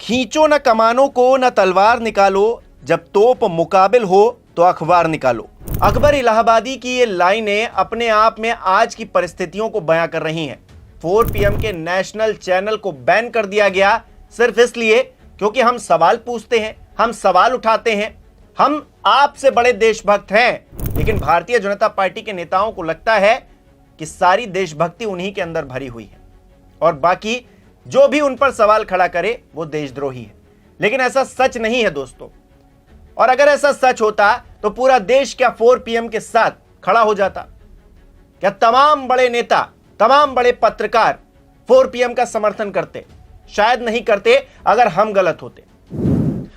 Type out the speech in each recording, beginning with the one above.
खींचो न कमानों को न तलवार निकालो, जब तोप मुकाबिल हो तो अखबार निकालो। अकबर इलाहाबादी की ये लाइनें अपने आप में आज की परिस्थितियों को बयां कर रही हैं। 4 PM के नेशनल चैनल को बैन कर दिया गया सिर्फ इसलिए क्योंकि हम सवाल पूछते हैं, हम सवाल उठाते हैं, हम आपसे बड़े देशभक्त हैं। लेकिन भारतीय जनता पार्टी के नेताओं को लगता है कि सारी देशभक्ति उन्हीं के अंदर भरी हुई है और बाकी जो भी उन पर सवाल खड़ा करे वो देशद्रोही है। लेकिन ऐसा सच नहीं है दोस्तों, और अगर ऐसा सच होता तो पूरा देश क्या 4 PM के साथ खड़ा हो जाता? क्या तमाम बड़े नेता, तमाम बड़े पत्रकार 4 PM का समर्थन करते? शायद नहीं करते अगर हम गलत होते।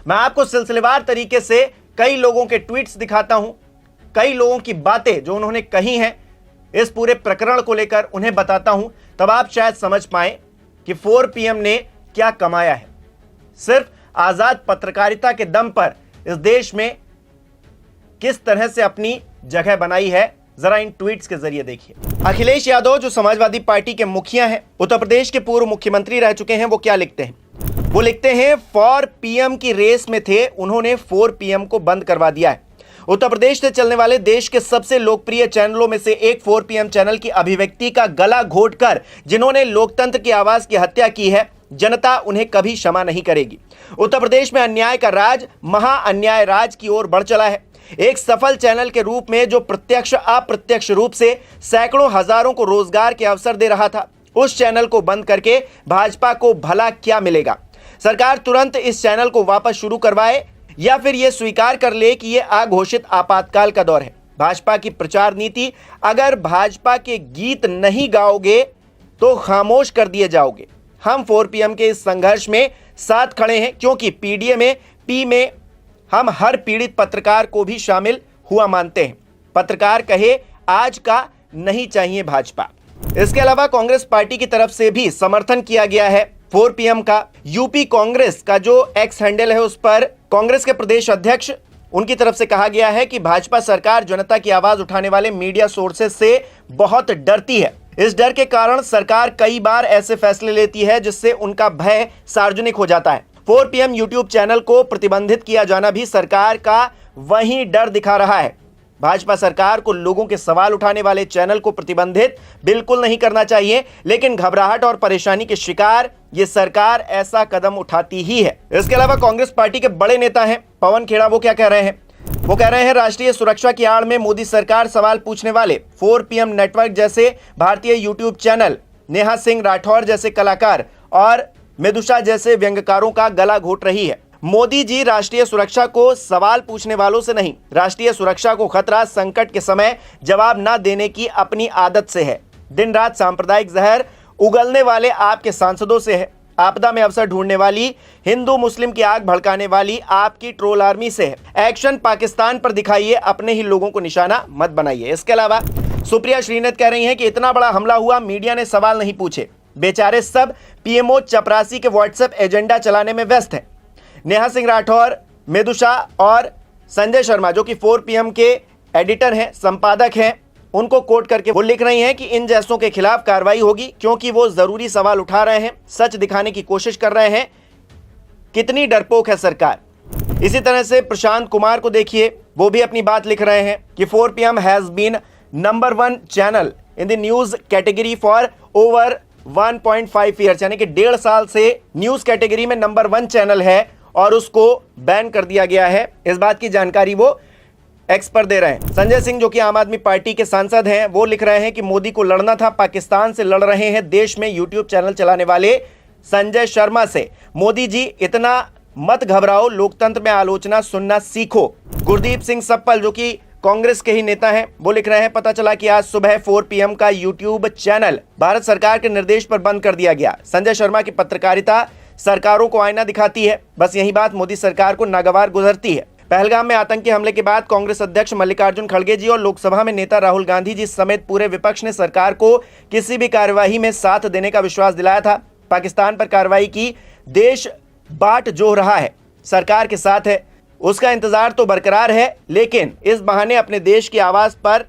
मैं आपको सिलसिलेवार तरीके से कई लोगों के ट्वीट्स दिखाता हूं, कई लोगों की बातें जो उन्होंने कही हैं इस पूरे प्रकरण को लेकर उन्हें बताता हूं, तब आप शायद समझ पाएं कि 4 PM ने क्या कमाया है। सिर्फ आजाद पत्रकारिता के दम पर इस देश में किस तरह से अपनी जगह बनाई है, जरा इन ट्वीट्स के जरिए देखिए। अखिलेश यादव जो समाजवादी पार्टी के मुखिया हैं, उत्तर प्रदेश के पूर्व मुख्यमंत्री रह चुके हैं, वो क्या लिखते हैं? वो लिखते हैं 4 PM की रेस में थे, उन्होंने 4 PM को बंद करवा दिया है। उत्तर प्रदेश से चलने वाले देश के सबसे लोकप्रिय चैनलों में से एक 4 PM चैनल की अभिव्यक्ति का गला घोटकर जिन्होंने लोकतंत्र की आवाज की हत्या की है, जनता उन्हें कभी क्षमा नहीं करेगी। उत्तर प्रदेश में अन्याय का राज महा अन्याय राज की ओर बढ़ चला है। एक सफल चैनल के रूप में जो प्रत्यक्ष अप्रत्यक्ष रूप से सैकड़ों हजारों को रोजगार के अवसर दे रहा था, उस चैनल को बंद करके भाजपा को भला क्या मिलेगा? सरकार तुरंत इस चैनल को वापस शुरू करवाए या फिर यह स्वीकार कर ले कि यह अघोषित आपातकाल का दौर है। भाजपा की प्रचार नीति, अगर भाजपा के गीत नहीं गाओगे तो खामोश कर दिए जाओगे। हम 4 PM के इस संघर्ष में साथ खड़े हैं क्योंकि PDA में P में हम हर पीड़ित पत्रकार को भी शामिल हुआ मानते हैं। पत्रकार कहे आज का नहीं चाहिए भाजपा। इसके अलावा कांग्रेस पार्टी की तरफ से भी समर्थन किया गया है 4 PM का। यूपी कांग्रेस का जो एक्स हैंडल है उस पर कांग्रेस के प्रदेश अध्यक्ष, उनकी तरफ से कहा गया है कि भाजपा सरकार जनता की आवाज उठाने वाले मीडिया सोर्सेज से बहुत डरती है। इस डर के कारण सरकार कई बार ऐसे फैसले लेती है जिससे उनका भय सार्वजनिक हो जाता है। 4 PM यूट्यूब चैनल को प्रतिबंधित किया जाना भी सरकार का वही डर दिखा रहा है। भाजपा सरकार को लोगों के सवाल उठाने वाले चैनल को प्रतिबंधित बिल्कुल नहीं करना चाहिए, लेकिन घबराहट और परेशानी के शिकार ये सरकार ऐसा कदम उठाती ही है। इसके अलावा कांग्रेस पार्टी के बड़े नेता हैं पवन खेड़ा, वो क्या कह रहे हैं? वो कह रहे हैं राष्ट्रीय सुरक्षा की आड़ में मोदी सरकार सवाल पूछने वाले 4 PM नेटवर्क जैसे भारतीय यूट्यूब चैनल, नेहा सिंह राठौर जैसे कलाकार और मेदुषा जैसे व्यंग्यकारों का गला घोट रही है। मोदी जी राष्ट्रीय सुरक्षा को सवाल पूछने वालों से नहीं, राष्ट्रीय सुरक्षा को खतरा संकट के समय जवाब न देने की अपनी आदत से है। दिन रात सांप्रदायिक जहर उगलने वाले आपके सांसदों से है। आपदा में अवसर ढूंढने वाली, हिंदू मुस्लिम की आग भड़काने वाली आपकी ट्रोल आर्मी से है। एक्शन पाकिस्तान पर दिखाइए, अपने ही लोगों को निशाना मत बनाइए। इसके अलावा सुप्रिया श्रीनाथ कह रही हैं कि इतना बड़ा हमला हुआ, मीडिया ने सवाल नहीं पूछे, बेचारे सब PMO चपरासी के व्हाट्सएप एजेंडा चलाने में व्यस्त हैं। नेहा सिंह राठौर, मेदुषा और संजय शर्मा जो कि 4 PM के एडिटर हैं, संपादक हैं, उनको कोट करके वो लिख रही हैं कि इन जैसों के खिलाफ कार्रवाई होगी क्योंकि वो जरूरी सवाल उठा रहे हैं, सच दिखाने की कोशिश कर रहे हैं। कितनी डरपोक है सरकार। इसी तरह से प्रशांत कुमार को देखिए, वो भी अपनी बात लिख रहे हैं कि 4 PM has been number 1 channel in the news category for over 1.5 years, यानी कि 1.5 साल से न्यूज कैटेगरी में नंबर 1 चैनल है और उसको बैन कर दिया गया है। इस बात की जानकारी वो एक्स पर दे रहे हैं। संजय सिंह जो कि आम आदमी पार्टी के सांसद हैं, वो लिख रहे हैं कि मोदी को लड़ना था, पाकिस्तान से लड़ रहे हैं देश में यूट्यूब चैनल चलाने वाले संजय शर्मा से। मोदी जी इतना मत घबराओ, लोकतंत्र में आलोचना सुनना सीखो। गुरदीप सिंह सप्पल जो कि कांग्रेस के ही नेता हैं, वो लिख रहे हैं पता चला कि आज सुबह 4 PM का यूट्यूब चैनल भारत सरकार के निर्देश पर बंद कर दिया गया। संजय शर्मा की पत्रकारिता सरकारों को आईना दिखाती है, बस यही बात मोदी सरकार को नागवार गुजरती है। पहलगाम में आतंकी हमले के बाद कांग्रेस अध्यक्ष मल्लिकार्जुन खड़गे जी और लोकसभा में नेता राहुल गांधी जी समेत पूरे विपक्ष ने सरकार को किसी भी कार्यवाही में साथ देने का विश्वास दिलाया था। पाकिस्तान पर कार्रवाई की देश बाट जोह रहा है, सरकार के साथ है, उसका इंतजार तो बरकरार है, लेकिन इस बहाने अपने देश की आवाज पर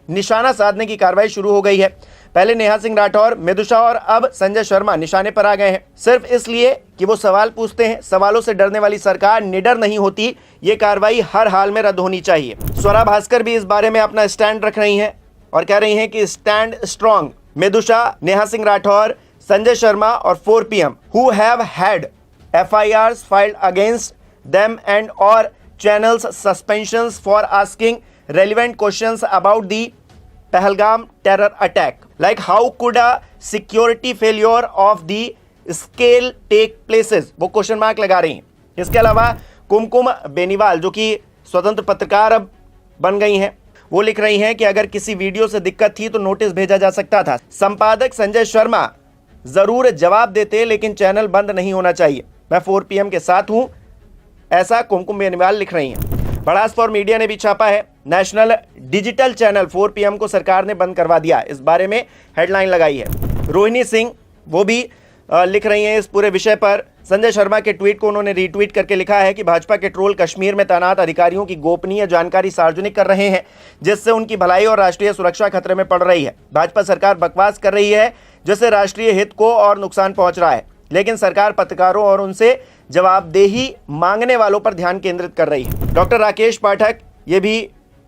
निशाना साधने की कार्रवाई शुरू हो गई है। पहले नेहा सिंह राठौर, मेदुषा और अब संजय शर्मा निशाने पर आ गए हैं, सिर्फ इसलिए कि वो सवाल पूछते हैं। सवालों से डरने वाली सरकार निडर नहीं होती। ये कार्रवाई हर हाल में रद्द होनी चाहिए। स्वरा भास्कर भी इस बारे में अपना स्टैंड रख रही हैं और कह रही हैं कि स्टैंड स्ट्रांग। मेदुषा, नेहा सिंह राठौर, संजय शर्मा और 4 PM who have had FIRs filed against them and or channels suspensions for asking relevant questions about the Pahalgam terror attack. Like how could a security failure of the scale take places? वो question mark लगा रही हैं। इसके अलावा कुमकुम बेनीवाल जो कि स्वतंत्र पत्रकार अब बन गई हैं, वो लिख रही हैं कि अगर किसी वीडियो से दिक्कत थी तो नोटिस भेजा जा सकता था। संपादक संजय शर्मा जरूर जवाब देते लेकिन चैनल बंद नहीं होना चाहिए। मैं 4 PM के साथ हूं, ऐसा कुमकुम बेनीवाल लिख रही हैं। भड़ास फॉर मीडिया ने भी छापा है। नेशनल डिजिटल चैनल 4 PM को सरकार ने बंद करवा दिया, इस बारे में हेडलाइन लगाई है। रोहिणी सिंह वो भी लिख रही हैं इस पूरे विषय पर। संजय शर्मा के ट्वीट को उन्होंने रीट्वीट करके लिखा है कि भाजपा के ट्रोल कश्मीर में तैनात अधिकारियों की गोपनीय जानकारी सार्वजनिक कर रहे हैं, जिससे उनकी भलाई और राष्ट्रीय सुरक्षा खतरे में पड़ रही है। भाजपा सरकार बकवास कर रही है, जिससे राष्ट्रीय हित को और नुकसान पहुंच रहा है, लेकिन सरकार पत्रकारों और उनसे जवाबदेही मांगने वालों पर ध्यान केंद्रित कर रही है। डॉक्टर राकेश पाठक ये भी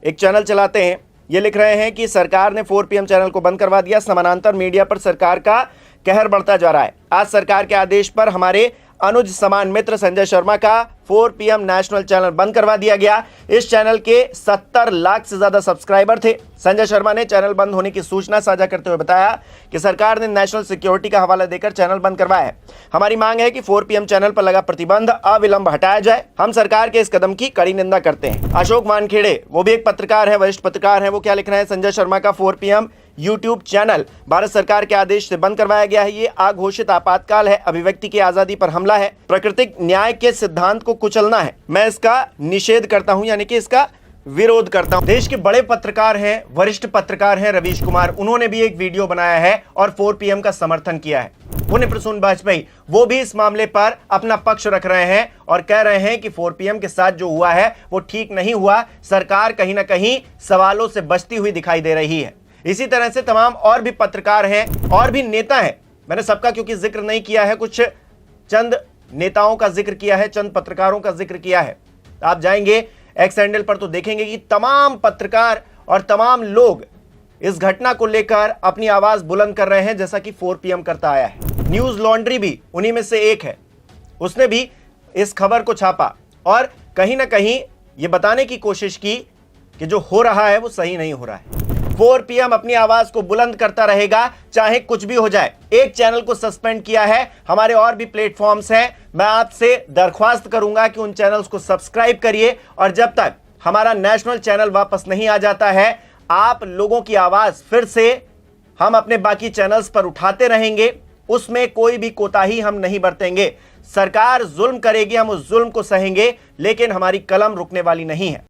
एक चैनल चलाते हैं, ये लिख रहे हैं कि सरकार ने 4 PM चैनल को बंद करवा दिया। समानांतर मीडिया पर सरकार का कहर बढ़ता जा रहा है। आज सरकार के आदेश पर हमारे अनुज समान मित्र संजय शर्मा का 4 PM नेशनल चैनल बंद करवा दिया गया। इस चैनल के 70 लाख से ज्यादा सब्सक्राइबर थे। संजय शर्मा ने चैनल बंद होने की सूचना साझा करते हुए बताया कि सरकार ने नेशनल सिक्योरिटी का हवाला देकर चैनल बंद करवाया है। हमारी मांग है कि 4 PM चैनल पर लगा प्रतिबंध अविलंब हटाया जाए। हम सरकार के इस कदम की कड़ी निंदा करते हैं। अशोक वानखेड़े वो भी एक पत्रकार है, वरिष्ठ पत्रकार है, वो क्या लिख रहे हैं? संजय शर्मा का 4 PM यूट्यूब चैनल भारत सरकार के आदेश से बंद करवाया गया है। ये अघोषित आपातकाल है, अभिव्यक्ति की आजादी पर हमला है, प्राकृतिक न्याय के सिद्धांत को कुचलना है। मैं इसका निषेध करता हूं, यानी कि इसका विरोध करता हूं। देश के बड़े पत्रकार हैं, वरिष्ठ पत्रकार हैं रवीश कुमार, उन्होंने भी एक वीडियो बनाया है और 4 PM का समर्थन किया है। पुण्य प्रसून वाजपेयी वो भी इस मामले पर अपना पक्ष रख रहे हैं और कह रहे हैं कि 4 PM के साथ जो हुआ है वो ठीक नहीं हुआ। सरकार कहीं ना कहीं सवालों से बचती हुई दिखाई दे रही है। इसी तरह से तमाम और भी पत्रकार हैं और भी नेता हैं। मैंने सबका क्योंकि जिक्र नहीं किया है, कुछ चंद नेताओं का जिक्र किया है, चंद पत्रकारों का जिक्र किया है। आप जाएंगे एक्स हैंडल पर तो देखेंगे कि तमाम पत्रकार और तमाम लोग इस घटना को लेकर अपनी आवाज बुलंद कर रहे हैं, जैसा कि 4 PM करता आया है। न्यूज लॉन्ड्री भी उन्हीं में से एक है, उसने भी इस खबर को छापा और कहीं ना कहीं यह बताने की कोशिश की कि जो हो रहा है वो सही नहीं हो रहा है। 4 PM अपनी आवाज को बुलंद करता रहेगा, चाहे कुछ भी हो जाए। एक चैनल को सस्पेंड किया है, हमारे और भी प्लेटफॉर्म्स हैं। मैं आपसे दरख्वास्त करूंगा कि उन चैनल्स को सब्सक्राइब करिए और जब तक हमारा नेशनल चैनल वापस नहीं आ जाता है, आप लोगों की आवाज फिर से हम अपने बाकी चैनल्स पर उठाते रहेंगे। उसमें कोई भी कोताही हम नहीं बरतेंगे। सरकार जुल्म करेगी, हम उस जुल्म को सहेंगे, लेकिन हमारी कलम रुकने वाली नहीं है।